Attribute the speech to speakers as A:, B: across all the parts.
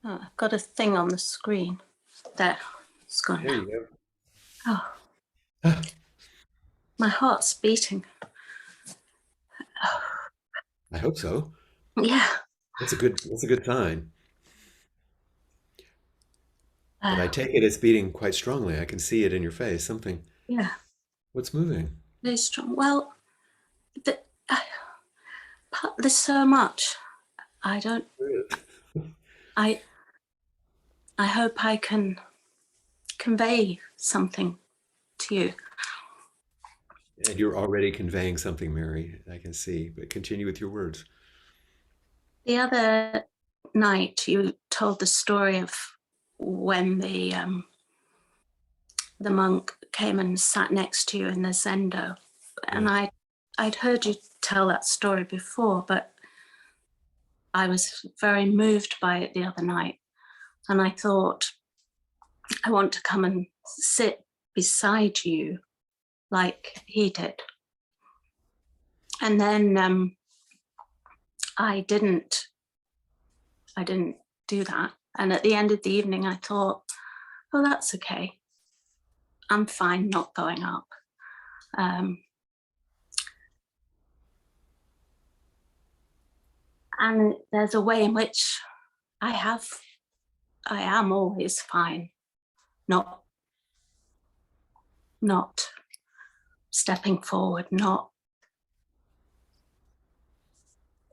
A: Oh, I've got a thing on the screen. There, it's gone
B: There
A: now.
B: you
A: Oh,
B: go.
A: my heart's beating.
B: I hope so.
A: Yeah.
B: That's a good sign. But
A: Uh,
B: I take it it's beating quite strongly. I can see it in your face.
A: yeah.
B: What's moving?
A: Very strong. Well, the, uh, there's so much. I don't. I. I hope I can convey something to you.
B: And you're already conveying something, Mary. I can see. But continue with your words.
A: The other night, you told the story of when the monk came and sat next to you in the zendo, and
B: Yes.
A: I'd heard you tell that story before, but I was very moved by it the other night, and I thought I want to come and sit beside you like he did. And then I didn't. I didn't do that. And at the end of the evening, I thought, oh, that's okay. I'm fine not going up. Um, and there's a way in which I am always fine, not not stepping forward, not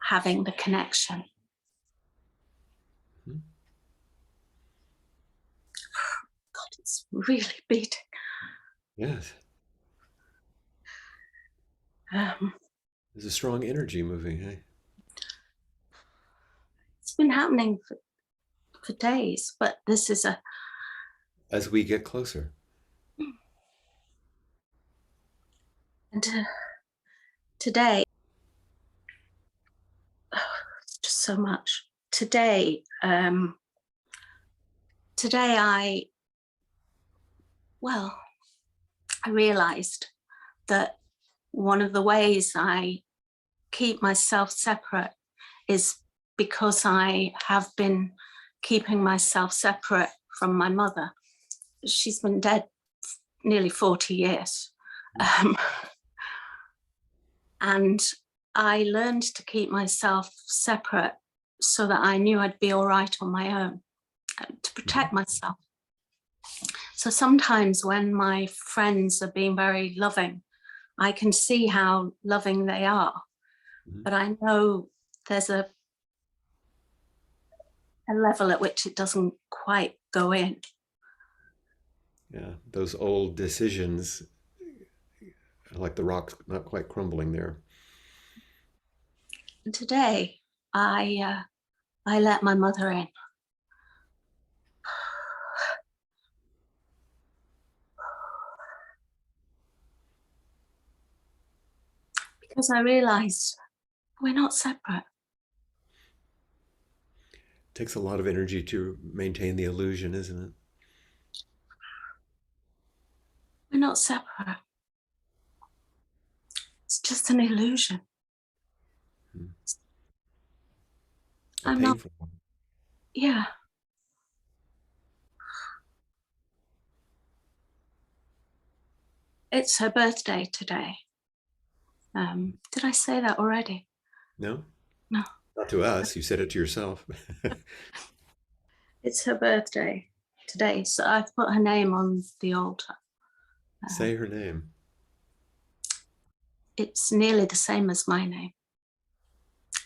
A: having the connection.
B: Mhm.
A: God, it's really beating.
B: Yes.
A: Um,
B: There's a strong energy moving. Hey.
A: it's been happening for days, but this is a.
B: As we get closer.
A: And today, oh, it's just so much. Today well, I realized that one of the ways I keep myself separate is because I have been keeping myself separate from my mother. She's been dead nearly 40 years. Um, and I learned to keep myself separate so that I knew I'd be all right on my own, to
B: Mhm.
A: protect myself. So sometimes when my friends are being very loving, I can see how loving they are,
B: Mhm.
A: but I know there's a level at which it doesn't quite go in.
B: Yeah. Those old decisions, like the rocks not quite crumbling there.
A: And today, I let my mother in because I realized we're not separate.
B: Takes a lot of energy to maintain the illusion, isn't it?
A: We're not separate. It's just an illusion.
B: Mm. A
A: I'm not.
B: painful one.
A: Yeah, it's her birthday today. Did I say that already?
B: No?
A: No,
B: Not to us. You said it to yourself.
A: it's her birthday today. So I've put her name on the altar. Uh,
B: Say her name.
A: it's nearly the same as my name.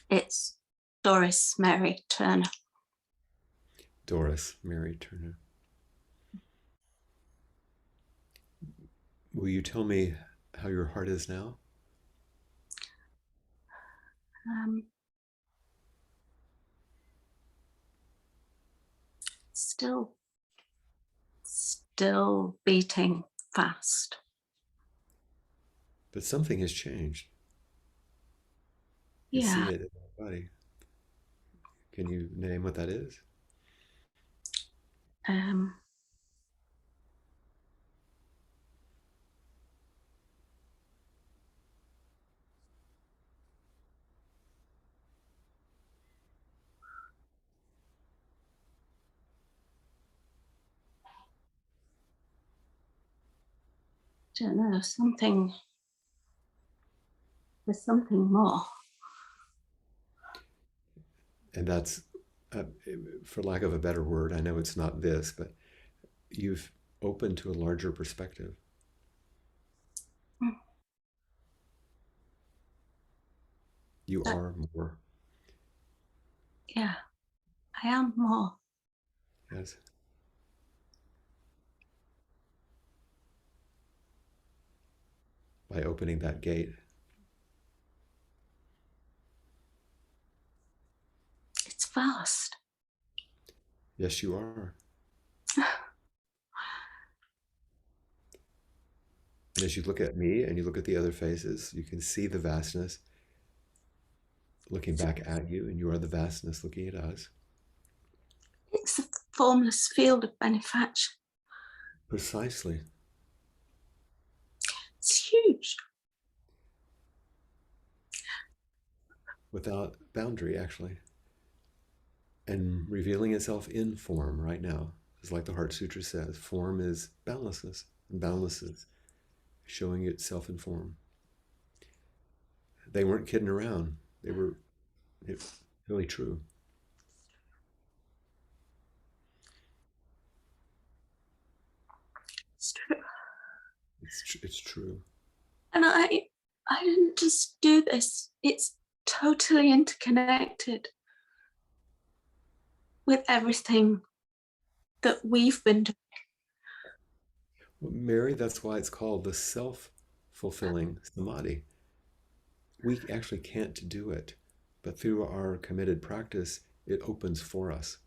A: It's Doris Mary Turner.
B: Doris Mary Turner. Will you tell me how your heart is now?
A: Um, still, still beating fast.
B: But something has changed. You see
A: Yeah.
B: it in your body. Can you name what that is?
A: Um, don't know, there's something more.
B: And that's, uh, for lack of a better word, I know it's not this, but you've opened to a larger perspective.
A: Mm.
B: You
A: That,
B: are more.
A: yeah, I am more.
B: Yes. By opening that gate.
A: It's vast.
B: Yes, you are. And as you look at me and you look at the other faces, you can see the vastness looking back at you, and you are the vastness looking at us.
A: It's a formless field of benefaction.
B: Precisely.
A: It's huge.
B: Without boundary, actually. And revealing itself in form right now. It's like the Heart Sutra says, form is boundlessness, and boundless is showing itself in form. They weren't kidding around. They were really true.
A: It's true.
B: It's true.
A: And I didn't just do this. It's totally interconnected with everything that we've been doing.
B: Well, Mary, that's why it's called the self-fulfilling samadhi. We actually can't do it, but through our committed practice, it opens for us.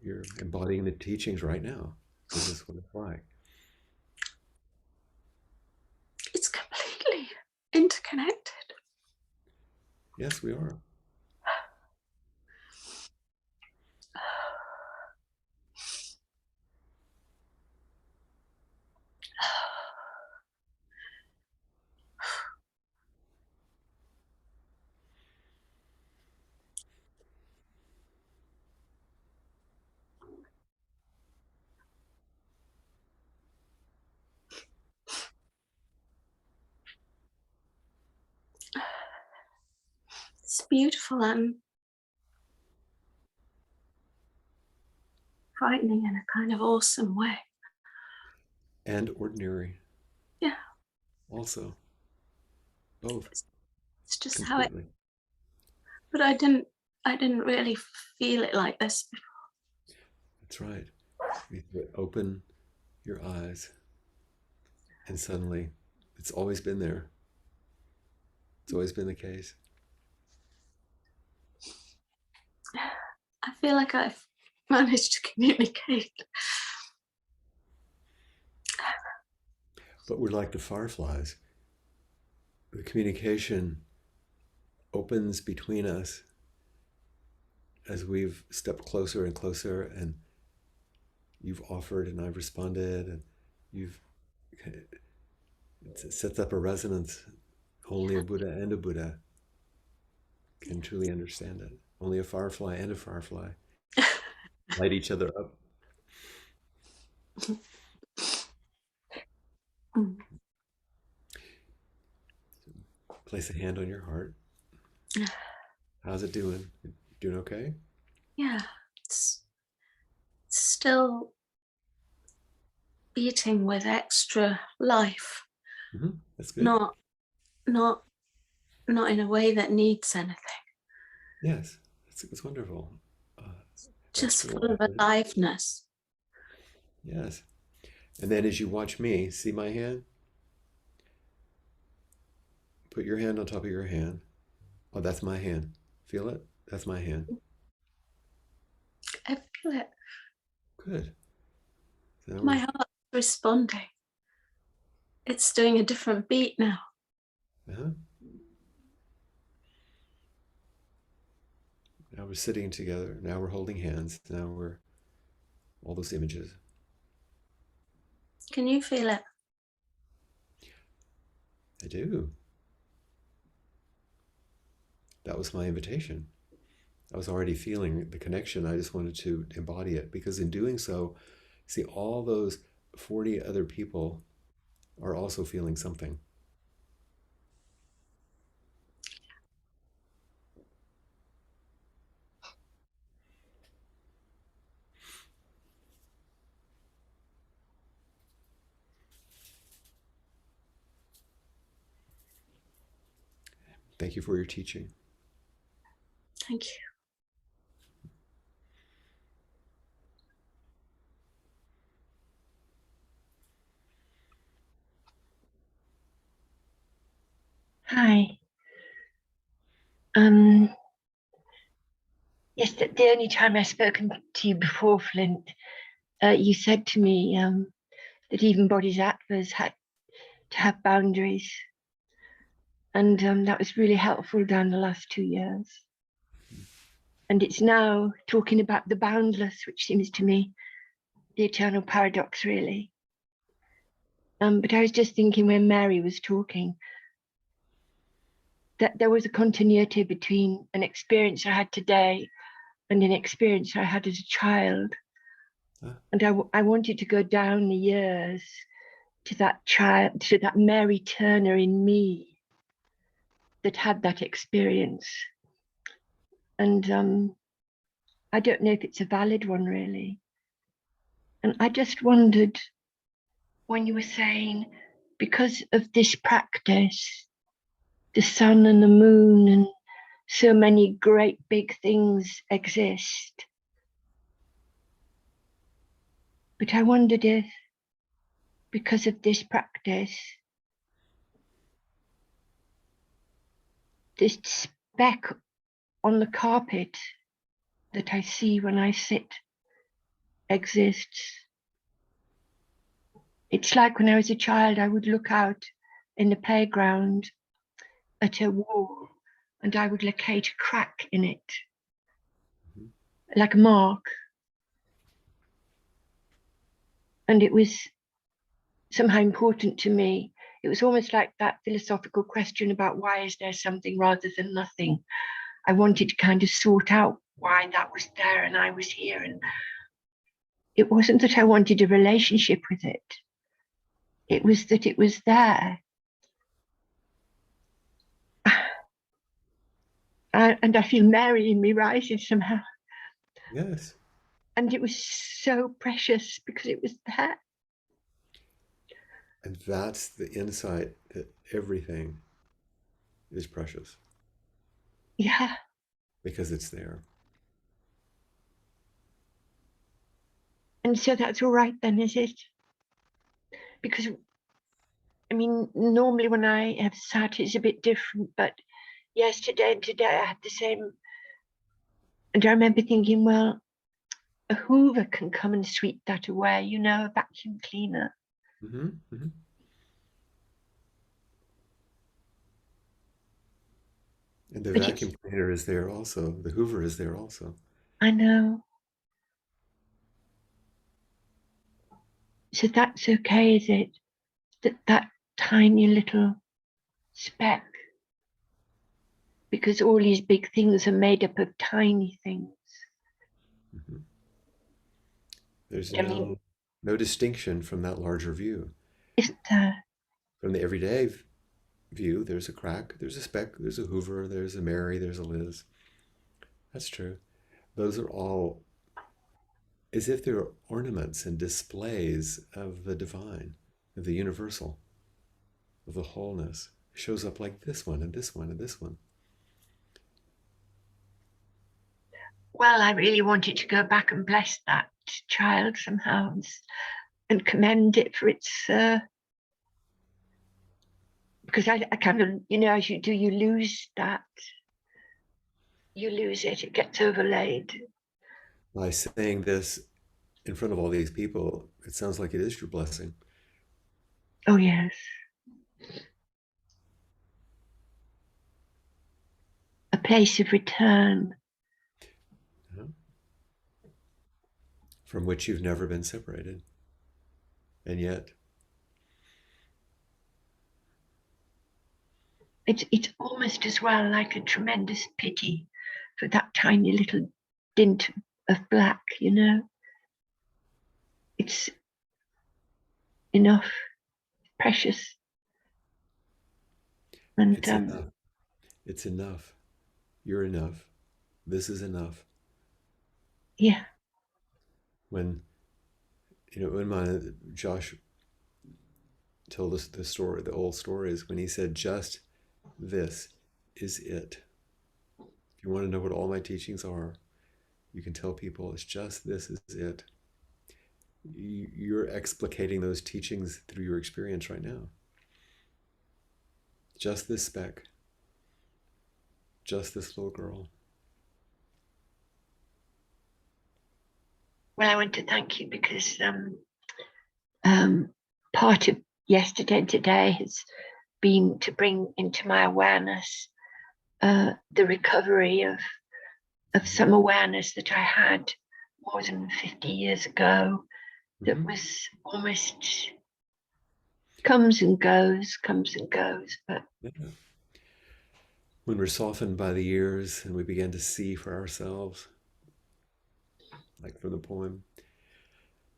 B: You're embodying the teachings right now. This is what it's like.
A: It's completely interconnected.
B: Yes, we are.
A: It's beautiful and frightening in a kind of awesome way.
B: And ordinary
A: Yeah,
B: also. Both
A: it's just how it.
B: completely.
A: But I didn't really feel it like this before.
B: That's right. You open your eyes, and suddenly it's always been there. It's always been the case.
A: I feel like I've managed to communicate.
B: But we're like the fireflies. The communication opens between us as we've stepped closer and closer, and you've offered and I've responded, and you've it sets up a resonance. Only a Buddha and a Buddha can truly understand it. Only a firefly and a firefly light each other up.
A: Mm.
B: Place a hand on your heart. How's it doing? Doing okay?
A: Yeah, it's still beating with extra life,
B: That's good.
A: not not not in a way that needs anything,
B: Yes, it's wonderful. Uh,
A: just
B: extra
A: full of
B: life.
A: aliveness.
B: Yes. And then as you watch me, see my hand? Put your hand on top of your hand. Oh, that's my hand. Feel it? That's my hand.
A: I feel it.
B: Good. So now
A: My
B: we're
A: heart's responding. It's doing a different beat now.
B: uh-huh. Now we're sitting together. Now we're holding hands. Now we're all those images.
A: Can you feel it?
B: I do. That was my invitation. I was already feeling the connection. I just wanted to embody it because in doing so, See, all those 40 other people are also feeling something. Thank you for your teaching.
A: Thank you.
C: Hi. Yes, the only time I've spoken to you before, Flint, you said to me that even bodhisattvas had to have boundaries. And that was really helpful down the last 2 years. And it's now talking about the boundless, which seems to me the eternal paradox, really. But I was just thinking when Mary was talking, that there was a continuity between an experience I had today and an experience I had as a child. And I wanted to go down the years to that child, to that Mary Turner in me that had that experience. And I don't know if it's a valid one, really. And I just wondered when you were saying, because of this practice, the sun and the moon and so many great big things exist. But I wondered if, because of this practice, this speck on the carpet that I see when I sit exists. It's like when I was a child, I would look out in the playground at a wall and I would locate a crack in it, like a mark. And it was somehow important to me. It was almost like that philosophical question about why is there something rather than nothing. I wanted to kind of sort out why that was there and I was here. And it wasn't that I wanted a relationship with it. It was that it was there. And I feel Mary in me rising somehow.
B: Yes.
C: And it was so precious because it was there.
B: And that's the insight that everything is precious.
C: Yeah.
B: Because it's there.
C: And so that's all right then, is it? Because, I mean, normally when I have sat, it's a bit different, but yesterday and today I had the same. And I remember thinking, well, a Hoover can come and sweep that away, you know, a vacuum cleaner.
B: Mm-hmm. Mm-hmm. And the
C: But
B: vacuum cleaner is there also. The Hoover is there also.
C: I know. So that's okay, is it? That tiny little speck, because all these big things are made up of tiny things.
B: Mm-hmm. There's
C: I mean,
B: no distinction from that larger view.
C: isn't there?
B: From the everyday view, there's a crack, there's a speck, there's a Hoover, there's a Mary, there's a Liz. That's true. Those are all as if they're ornaments and displays of the divine, of the universal, of the wholeness. It shows up like this one and this one and this one.
C: Well, I really wanted to go back and bless that child somehow and commend it for its, because I kind of, you know, as you do, you lose that. You lose it, it gets overlaid.
B: By saying this in front of all these people, it sounds like it is your blessing.
C: Oh, yes. A place of return.
B: Yeah. From which you've never been separated. And yet,
C: It's almost as well like a tremendous pity for that tiny little dint of black, you know. it's enough, precious. And
B: It's enough. It's enough. You're enough. This is enough.
C: yeah,
B: When when Josh told us the story, the old stories, when he said, "Just this is it." If you want to know what all my teachings are, you can tell people it's just this is it. You're explicating those teachings through your experience right now. Just this speck. Just this little girl.
C: well, I want to thank you because part of yesterday and today has been to bring into my awareness the recovery of some awareness that I had more than 50 years ago that was almost comes and goes, but
B: Yeah. When we're softened by the years and we begin to see for ourselves, like from the poem,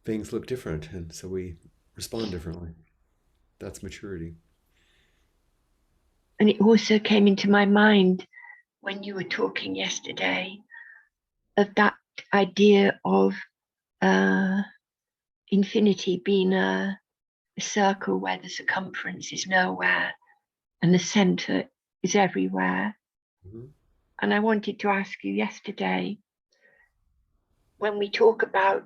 B: things look different, and so we respond differently. That's maturity.
C: and it also came into my mind when you were talking yesterday of that idea of uh, infinity being a circle where the circumference is nowhere and the center is everywhere.
B: Mhm.
C: And I wanted to ask you yesterday, when we talk about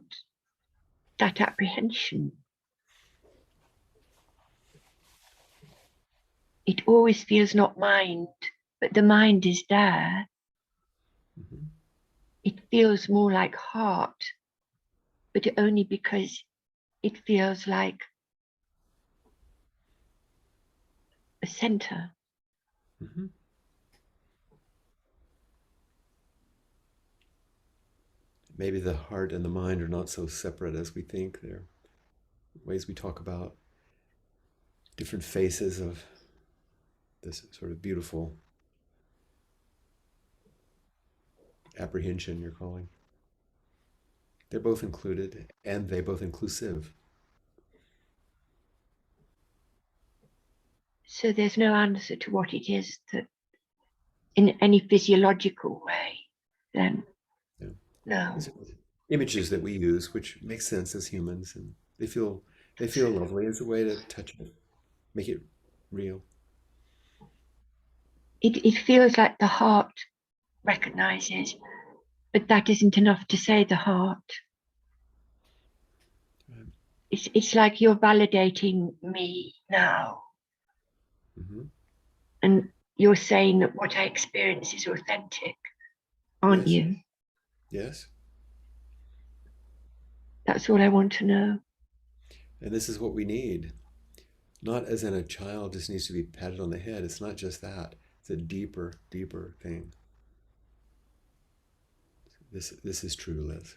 C: that apprehension, it always feels not mind, but the mind is there.
B: Mhm.
C: It feels more like heart, but only because it feels like a center.
B: Mhm. Maybe the heart and the mind are not so separate as we think. They're ways we talk about different faces of this sort of beautiful apprehension you're calling. They're both included and they both inclusive.
C: So there's no answer to what it is that in any physiological way, then
B: Yeah.
C: no.
B: These are images that we use, which makes sense as humans, and they feel lovely as a way to touch it, make it real.
C: It feels like the heart recognizes, but that isn't enough to say the heart.
B: Right.
C: It's like you're validating me now,
B: Hmm.
C: and you're saying that what I experience is authentic, aren't
B: Yes,
C: you?
B: yes.
C: That's all I want to know.
B: And this is what we need. Not as in a child just needs to be patted on the head. It's not just that. It's a deeper, deeper thing. This is true, Liz.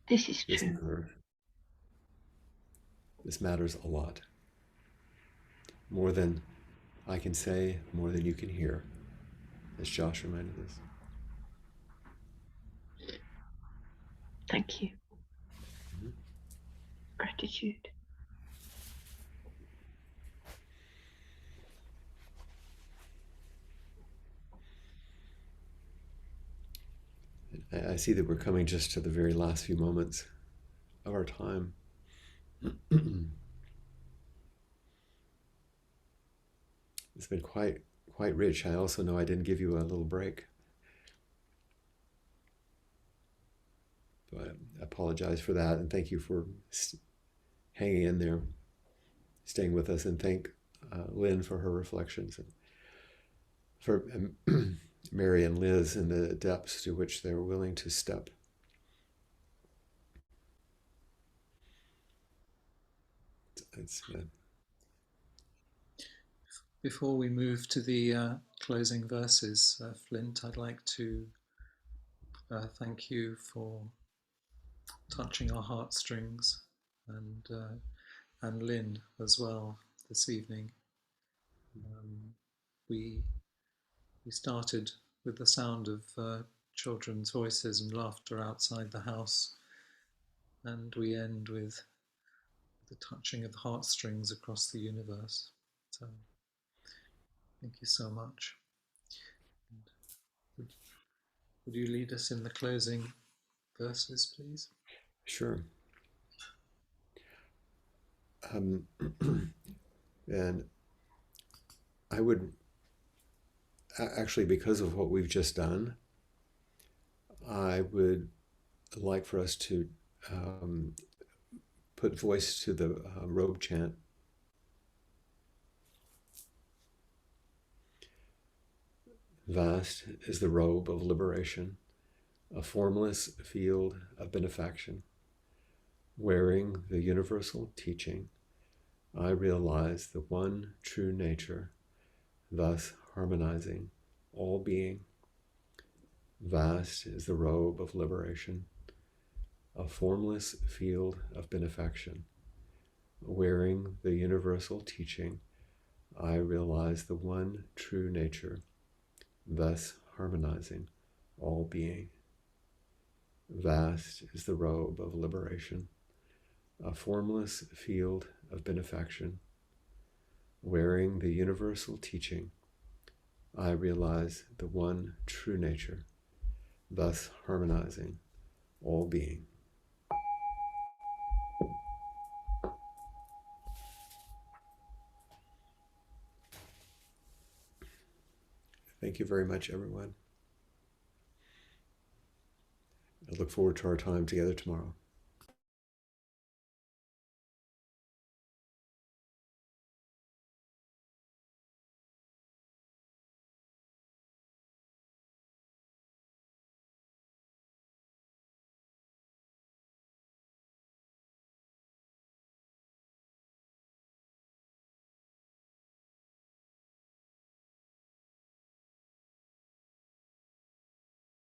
C: This is
B: This
C: true.
B: matters. This matters a lot. More than I can say, more than you can hear, as Josh reminded us.
C: Thank you.
B: Mhm.
C: Gratitude.
B: I see that we're coming just to the very last few moments of our time. It's been quite rich. I also know I didn't give you a little break. So I apologize for that, and thank you for hanging in there, staying with us, and thank Lynn for her reflections, and for Mary and Liz in the depths to which they're willing to step. It's
D: Before we move to the closing verses, Flint, I'd like to thank you for touching our heartstrings, and Lynn as well this evening. We we started with the sound of children's voices and laughter outside the house, and we end with the touching of the heartstrings across the universe. So thank you so much. And would you lead us in the closing verses, please?
B: Sure. And I would actually, because of what we've just done, I would like for us to put voice to the robe chant. Vast is the robe of liberation, a formless field of benefaction. Wearing the universal teaching, I realize the one true nature, thus harmonizing all being. Vast is the robe of liberation, a formless field of benefaction. Wearing the universal teaching, I realize the one true nature, thus harmonizing all being. Vast is the robe of liberation, a formless field of benefaction. Wearing the universal teaching, I realize the one true nature, thus harmonizing all being. Thank you very much, everyone. I look forward to our time together tomorrow.